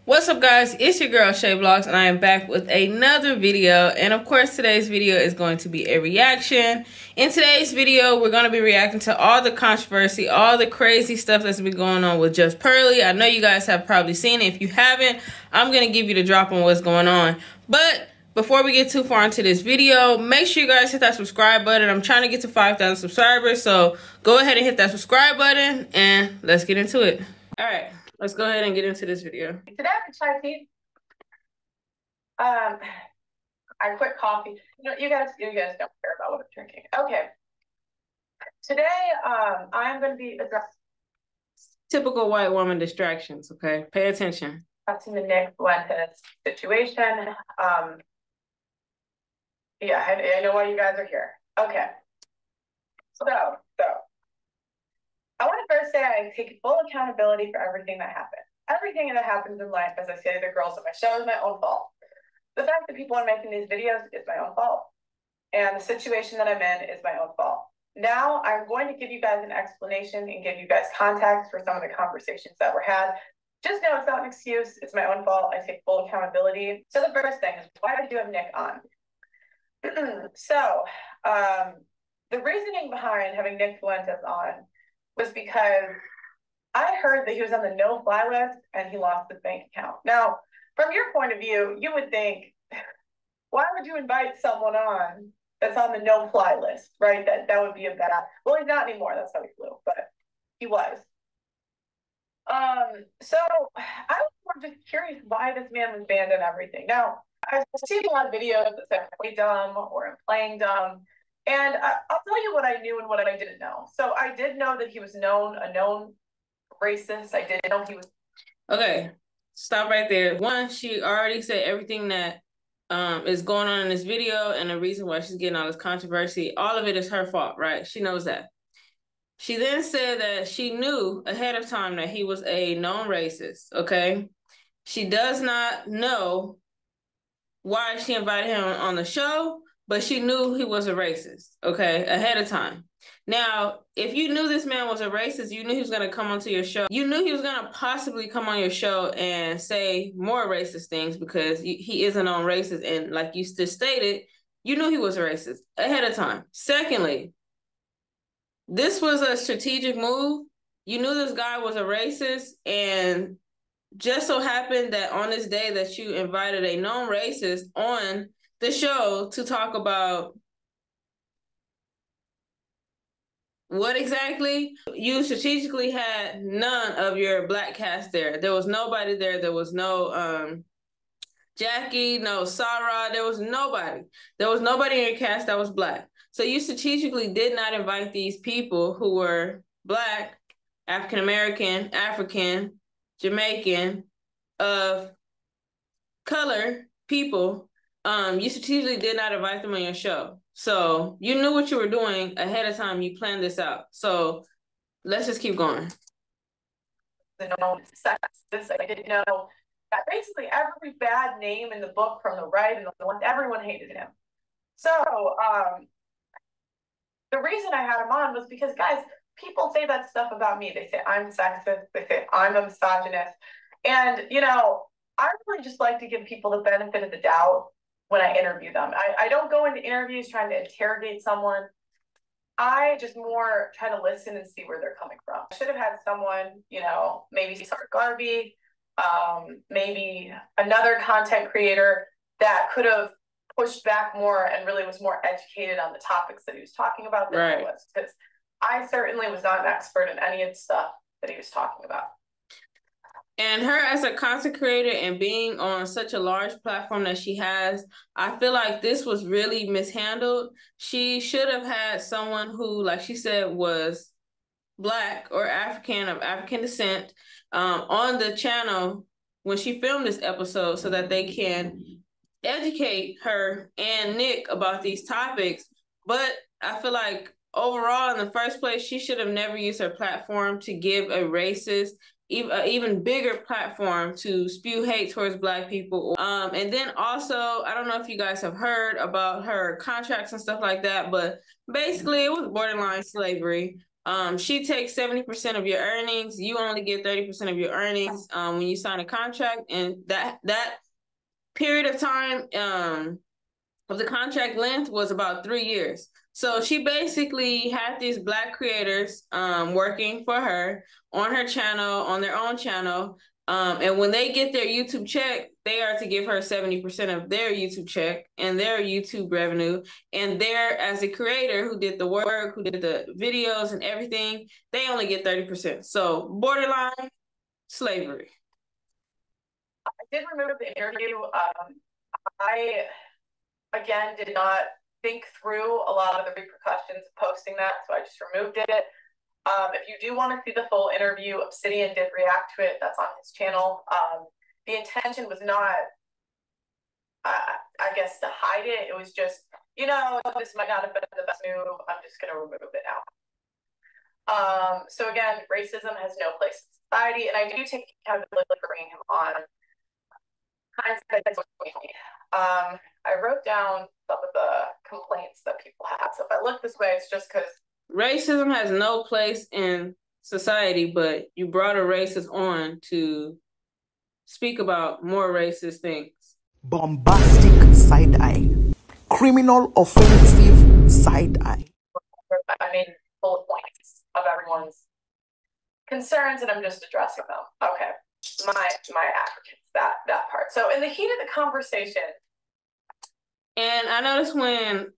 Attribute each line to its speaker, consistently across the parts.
Speaker 1: What's up, guys? It's your girl Shay Vlogs, and I am back with another video. And of course, today's video is going to be a reaction. In today's video, we're going to be reacting to all the controversy, all the crazy stuff that's been going on with Just Pearly. I know you guys have probably seen it. If you haven't, I'm going to give you the drop on what's going on. But before we get too far into this video, make sure you guys hit that subscribe button. I'm trying to get to 5,000 subscribers, so go ahead and hit that subscribe button, and let's get into it. All right. Let's go ahead and get into this video.
Speaker 2: Today I chai tea. I quit coffee. You guys don't care about what I'm drinking. Okay. Today, I'm going to be addressing
Speaker 1: typical white woman distractions. Okay, pay attention.
Speaker 2: Addressing the Nick Fuentes situation. Yeah, I know why you guys are here. Okay. So. I want to first say I take full accountability for everything that happened. Everything that happens in life, as I say to the girls at my show, is my own fault. The fact that people are making these videos is my own fault. And the situation that I'm in is my own fault. Now, I'm going to give you guys an explanation and give you guys context for some of the conversations that were had. Just know it's not an excuse. It's my own fault. I take full accountability. So the first thing is, why did you have Nick on? The reasoning behind having Nick Fuentes on was because I heard that he was on the no-fly list and he lost his bank account. Now, from your point of view, you would think, why would you invite someone on that's on the no-fly list, right? That would be a bad. Well, he's not anymore. That's how he flew, but he was. So I was more just curious why this man was banned and everything. Now, I've seen a lot of videos that said I'm way dumb or I'm playing dumb. And I'll tell you what I knew and what I didn't know. So I did know that he was a known racist. I did know he was.
Speaker 1: Okay, stop right there. One, she already said everything that is going on in this video, and the reason why she's getting all this controversy, all of it is her fault, right? She knows that. She then said that she knew ahead of time that he was a known racist, okay? She does not know why she invited him on the show, but she knew he was a racist, okay, ahead of time. Now, if you knew this man was a racist, you knew he was going to come onto your show. You knew he was going to possibly come on your show and say more racist things because he is a known racist. And like you just stated, you knew he was a racist ahead of time. Secondly, this was a strategic move. You knew this guy was a racist, and just so happened that on this day that you invited a known racist on the show to talk about what exactly? You strategically had none of your black cast there. There was nobody there. There was no Jackie, no Sarah. There was nobody. There was nobody in your cast that was black. So you strategically did not invite these people who were black, African-American, African, Jamaican, of color people. You strategically did not invite them on your show. So you knew what you were doing ahead of time. You planned this out. So let's just keep going.
Speaker 2: I didn't know that basically every bad name in the book from the right and the left, everyone hated him. So the reason I had him on was because, guys, people say that stuff about me. They say I'm sexist. They say I'm a misogynist. And, I really just like to give people the benefit of the doubt when I interview them. I don't go into interviews trying to interrogate someone. I just more try to listen and see where they're coming from. I should have had someone, maybe Sarah Garvey, maybe another content creator that could have pushed back more and really was more educated on the topics that he was talking about than I was. Because I certainly was not an expert in any of the stuff that he was talking about.
Speaker 1: And her as a content creator and being on such a large platform that she has, I feel like this was really mishandled. She should have had someone who, like she said, was black or African, of African descent, on the channel when she filmed this episode so that they can educate her and Nick about these topics. But I feel like overall, in the first place, she should have never used her platform to give a racist, even bigger platform to spew hate towards black people. And then also, I don't know if you guys have heard about her contracts and stuff like that, but basically it was borderline slavery. She takes 70% of your earnings. You only get 30% of your earnings when you sign a contract, and that period of time of the contract length was about 3 years. So she basically had these Black creators working for her on her channel, on their own channel. And when they get their YouTube check, they are to give her 70% of their YouTube check and their YouTube revenue. And they're, as a creator who did the work, who did the videos and everything, they only get 30%. So borderline slavery.
Speaker 2: I did remove the interview. I, again, did not think through a lot of the repercussions of posting that, so I just removed it. If you do want to see the full interview, Obsidian did react to it. That's on his channel. The intention was not, I guess, to hide it. It was just, this might not have been the best move. I'm just going to remove it now. So again, racism has no place in society, and I do take accountability for bringing him on. I wrote down some of the complaints that people have. So if I look this way, it's just because
Speaker 1: racism has no place in society, but you brought a racist on to speak about more racist things.
Speaker 3: Bombastic side eye. Criminal offensive side eye.
Speaker 2: I made bullet points of everyone's concerns, and I'm just addressing them. Okay. My Africans, that part. So in the heat of the conversation.
Speaker 1: And I notice when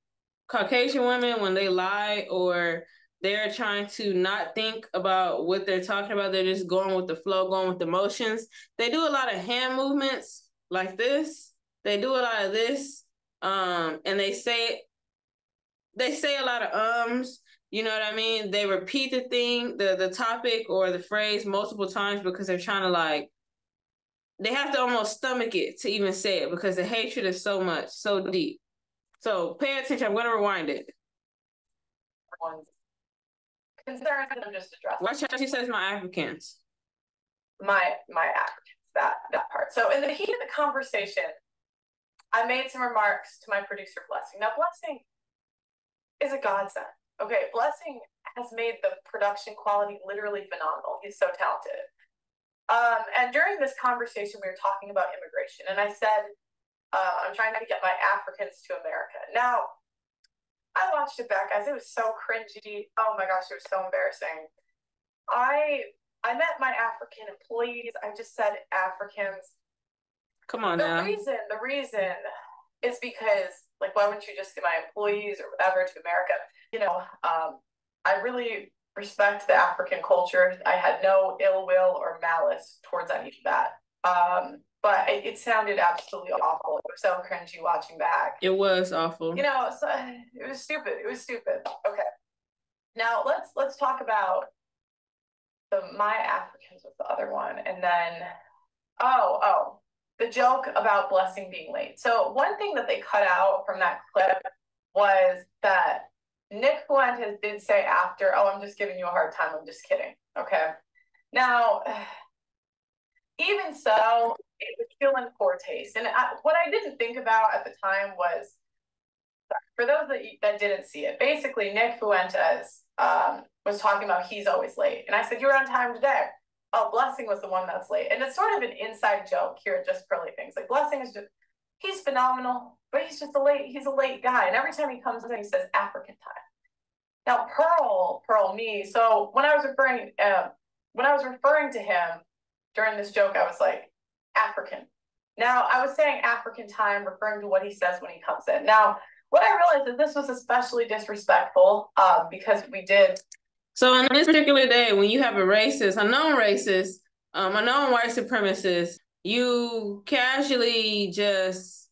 Speaker 1: Caucasian women, when they lie or they're trying to not think about what they're talking about, they're just going with the flow, going with the motions. They do a lot of hand movements like this. They do a lot of this. And they say a lot of ums. You know what I mean? They repeat the thing, the topic or the phrase multiple times because they're trying to they have to almost stomach it to even say it because the hatred is so much, so deep. So pay attention. I'm going to rewind it.
Speaker 2: Concerns, I'm just addressing.
Speaker 1: Watch how she says my Africans.
Speaker 2: My Africans, that part. So in the heat of the conversation, I made some remarks to my producer, Blessing. Now, Blessing is a godsend. Okay, Blessing has made the production quality literally phenomenal. He's so talented. And during this conversation, we were talking about immigration, and I said, I'm trying to get my Africans to America. Now, I watched it back, guys. It was so cringy. Oh my gosh, it was so embarrassing. I met my African employees. I just said Africans.
Speaker 1: Come on now.
Speaker 2: The reason is because, why wouldn't you just say my employees or whatever to America? I really respect the African culture. I had no ill will or malice towards any of that. But it sounded absolutely awful. It was so cringy watching back.
Speaker 1: It was awful.
Speaker 2: So it was stupid. It was stupid. Okay. Now let's talk about my Africans was the other one, and then the joke about Blessing being late. So one thing that they cut out from that clip was that Nick Fuentes did say after, I'm just giving you a hard time. I'm just kidding. Okay. Now, even so, it was still in poor taste. And what I didn't think about at the time was, for those that didn't see it, basically Nick Fuentes was talking about he's always late. And I said, you're on time today. Oh, Blessing was the one that's late. And it's sort of an inside joke here at Just Pearly Things. Blessing is he's phenomenal, but he's a late guy. And every time he comes in, he says African time. Now, Pearl, me. So when I was referring to him during this joke, I was like, African. Now, I was saying African time, referring to what he says when he comes in. Now, what I realized is this was especially disrespectful because we did.
Speaker 1: So on this particular day, when you have a known racist, a known white supremacist, you casually just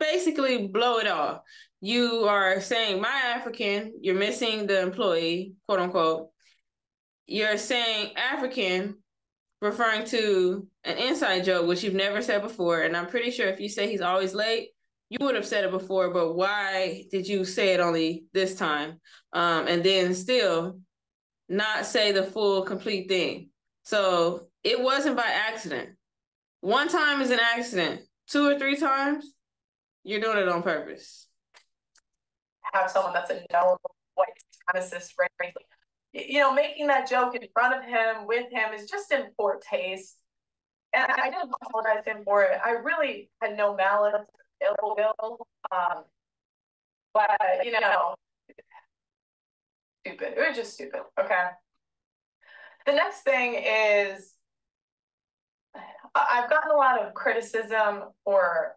Speaker 1: basically blow it off. You are saying my African, you're missing the employee, quote unquote. You're saying African, referring to an inside joke, which you've never said before. And I'm pretty sure if you say he's always late, you would have said it before, but why did you say it only this time? And then still not say the full, complete thing. So it wasn't by accident. One time is an accident. 2 or 3 times, you're doing it on purpose.
Speaker 2: Have someone that's a known white supremacist, you know, making that joke in front of him, with him, is just in poor taste. And I didn't apologize to him for it. I really had no malice, ill will. But, you know, stupid. It was just stupid. Okay. The next thing is, I've gotten a lot of criticism for,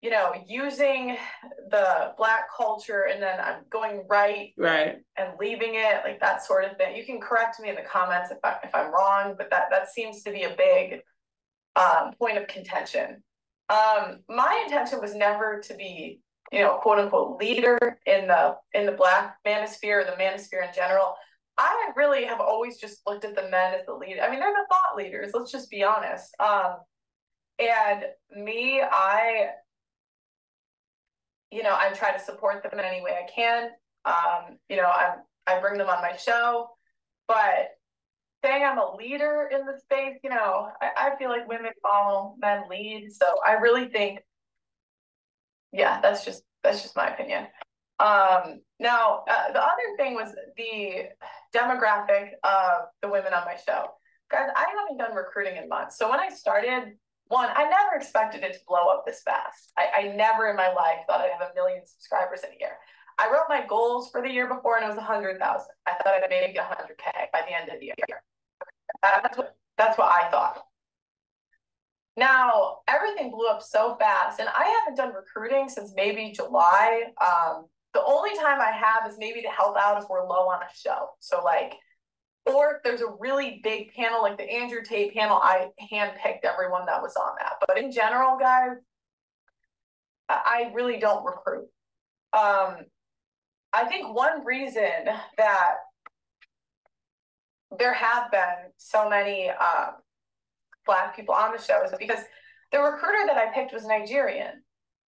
Speaker 2: you know, using the Black culture and then I'm going right and leaving it, like that sort of thing. You can correct me in the comments if I'm wrong, but that seems to be a big point of contention. My intention was never to be, you know, quote unquote leader in the Black manosphere or the manosphere in general. I really have always just looked at the men as the leader. I mean, they're the thought leaders. Let's just be honest. And me, you know, I try to support them in any way I can. You know, I bring them on my show, but saying I'm a leader in the space, you know, I feel like women follow, men lead. So I really think, yeah, that's just my opinion. Now, the other thing was the demographic of the women on my show. Guys, I haven't done recruiting in months. So when I started, I never expected it to blow up this fast. I never in my life thought I'd have 1 million subscribers in a year. I wrote my goals for the year before and it was 100,000. I thought I'd maybe get 100K by the end of the year. That's what I thought. Now, everything blew up so fast and I haven't done recruiting since maybe July. The only time I have is maybe to help out if we're low on a show. So like, or if there's a really big panel like the Andrew Tate panel, I handpicked everyone that was on that. But in general, guys, I really don't recruit. I think one reason that there have been so many Black people on the show is because the recruiter that I picked was Nigerian.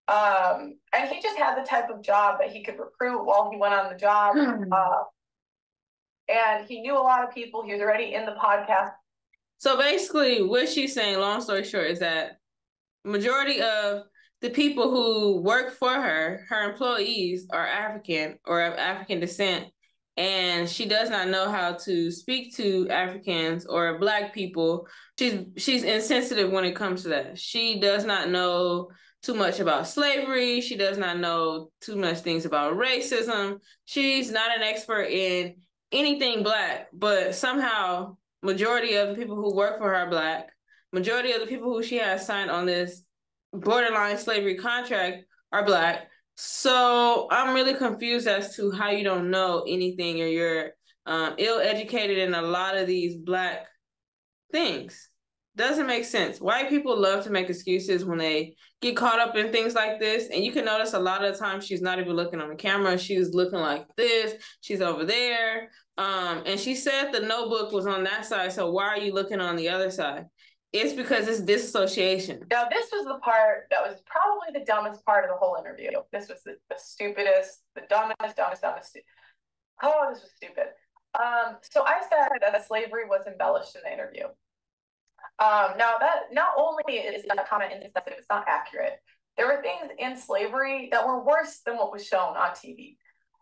Speaker 2: And he just had the type of job that he could recruit while he went on the job. And he knew a lot of people. He was already in the podcast.
Speaker 1: So basically what she's saying, long story short, is that majority of the people who work for her employees are African or of African descent. And she does not know how to speak to Africans or Black people. She's insensitive when it comes to that. She does not know too much about slavery. She does not know too much things about racism. She's not an expert in anything Black, but somehow majority of the people who work for her are Black. Majority of the people who she has signed on this borderline slavery contract are Black. So I'm really confused as to how you don't know anything or you're ill-educated in a lot of these Black things. Doesn't make sense. White people love to make excuses when they get caught up in things like this. And you can notice a lot of the time she's not even looking on the camera. She's looking like this. She's over there. And she said the notebook was on that side. So why are you looking on the other side? It's because it's disassociation.
Speaker 2: Now, this was the part that was probably the dumbest part of the whole interview. This was the stupidest, the dumbest. Oh, this was stupid. So I said that slavery was embellished in the interview. Now that not only is that comment insensitive, it's not accurate. There were things in slavery that were worse than what was shown on TV.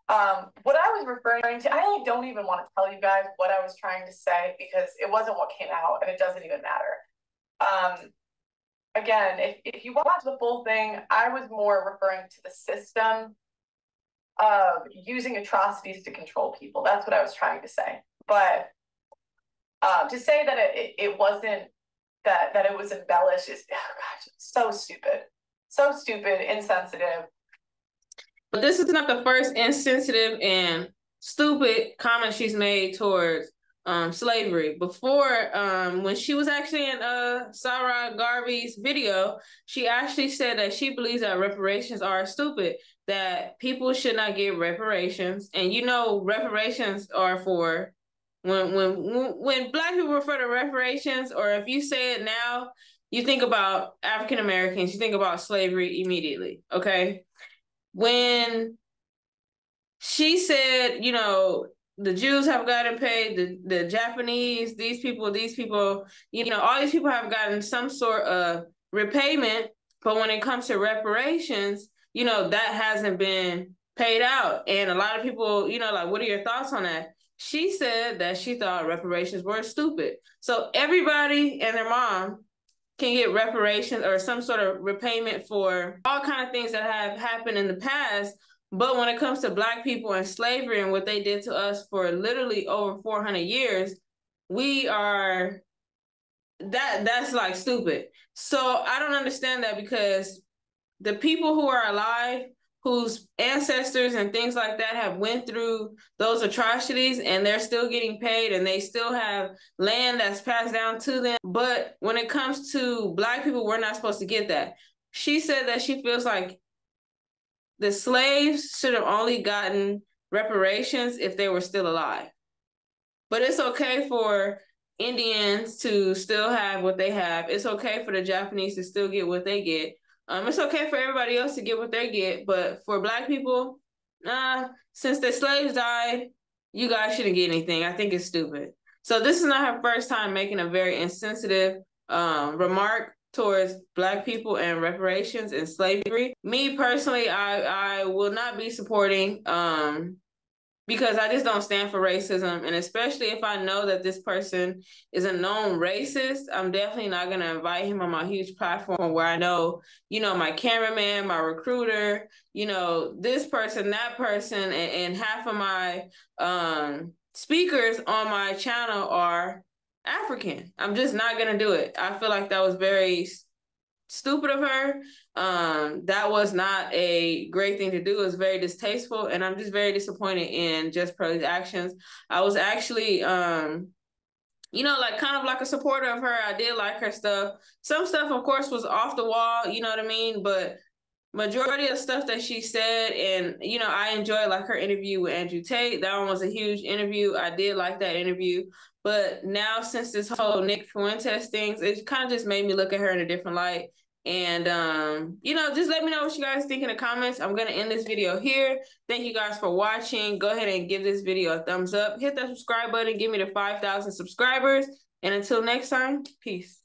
Speaker 2: What I was referring to, I don't even want to tell you guys what I was trying to say because it wasn't what came out and it doesn't even matter. Again, if you watch the full thing, I was more referring to the system of using atrocities to control people. That's what I was trying to say. But to say that it wasn't, that it was embellished is, oh gosh, so stupid, insensitive.
Speaker 1: But this is not the first insensitive and stupid comment she's made towards slavery. Before, when she was actually in Sarah Garvey's video, she actually said that she believes that reparations are stupid, that people should not get reparations. And you know, reparations are for when Black people refer to reparations, or if you say it now, you think about African Americans, you think about slavery immediately, okay? When she said, you know, the Jews have gotten paid, the Japanese, these people, you know, all these people have gotten some sort of repayment, but when it comes to reparations, you know, that hasn't been paid out. And a lot of people, you know, like, what are your thoughts on that? She said that she thought reparations were stupid. So everybody and their mom can get reparations or some sort of repayment for all kind of things that have happened in the past. But when it comes to Black people and slavery and what they did to us for literally over 400 years, that's like stupid. So I don't understand that, because the people who are alive, whose ancestors and things like that have went through those atrocities, and they're still getting paid, and they still have land that's passed down to them. But when it comes to Black people, we're not supposed to get that. She said that she feels like the slaves should have only gotten reparations if they were still alive. But it's okay for Indians to still have what they have. It's okay for the Japanese to still get what they get. It's okay for everybody else to get what they get, but for Black people, since the slaves died, you guys shouldn't get anything. I think it's stupid. So this is not her first time making a very insensitive remark towards Black people and reparations and slavery. Me personally, I will not be supporting because I just don't stand for racism. And especially if I know that this person is a known racist, I'm definitely not going to invite him on my huge platform where I know, you know, my cameraman, my recruiter, you know, this person, that person, and half of my speakers on my channel are African. I'm just not going to do it. I feel like that was very stupid of her. That was not a great thing to do. It was very distasteful, and I'm just very disappointed in Just Pearlie's actions. I was actually, you know, like kind of like a supporter of her. I did like her stuff. Some stuff, of course, was off the wall, you know what I mean? But majority of stuff that she said, and, you know, I enjoyed like her interview with Andrew Tate. That one was a huge interview. I did like that interview. But now, since this whole Nick Fuentes things, it kind of just made me look at her in a different light. And, you know, just let me know what you guys think in the comments. I'm going to end this video here. Thank you guys for watching. Go ahead and give this video a thumbs up. Hit that subscribe button. Give me the 5,000 subscribers. And until next time, peace.